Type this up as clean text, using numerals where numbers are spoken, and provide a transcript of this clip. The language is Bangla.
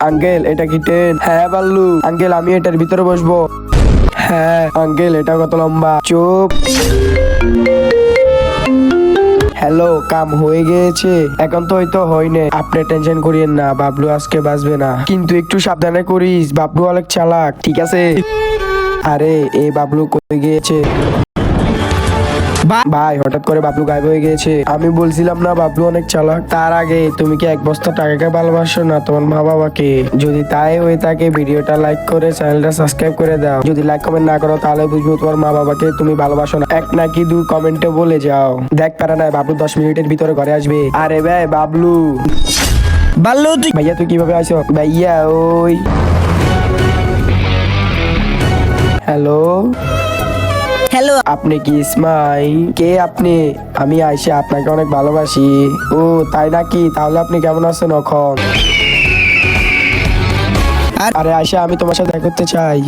আঙ্কেল এটা কি ট্রেন? হ্যাঁ বাল্লু আঙ্কেল, আমি এটার ভিতরে বসবো। হ্যাঁ আঙ্কেল, এটা কত লম্বা? চুপ। হ্যালো, কাম হয়ে গিয়েছে। এখন তো হয়তো হয়নি, আপনি টেনশন করিয়েন না, বাবলু আজকে বাঁচবে না। কিন্তু একটু সাবধানে করিস, বাবলু অনেক চালাক, ঠিক আছে? আরে এই বাবলু কই গিয়েছে? ভাই হঠাৎ করে বাবলু গায়েব হয়ে গিয়েছে। আমি বলছিলাম না বাবলু অনেক চালাক। তার আগে তুমি কি এক বস্তা টাকাকে ভালোবাসো না তোমার মা বাবাকে? যদি তাই হয়ে থাকে ভিডিওটা লাইক করে চ্যানেলটা সাবস্ক্রাইব করে দাও। যদি লাইক কমেন্ট না করো তাহলে বুঝবো তোমার মা বাবাকে তুমি ভালোবাসো না। এক নাকি দুই কমেন্টে বলে যাও। দেখ পারা নাই, বাবলু 10 মিনিটের ভিতরে ঘরে আসবে। আরে ভাই বাবলু। বাল্লু তুই ভাইয়া তুই কিভাবে আইছো? ভাইয়া ওই হ্যালো, হ্যালো। আপনি কি ইসমাইল? কে আপনি? আমি আয়শা, আপনাকে অনেক ভালোবাসি। ও তাই নাকি? তাহলে আপনি কেমন আছেন এখন? আরে আয়শা, আমি তোমার সাথে দেখা করতে চাই।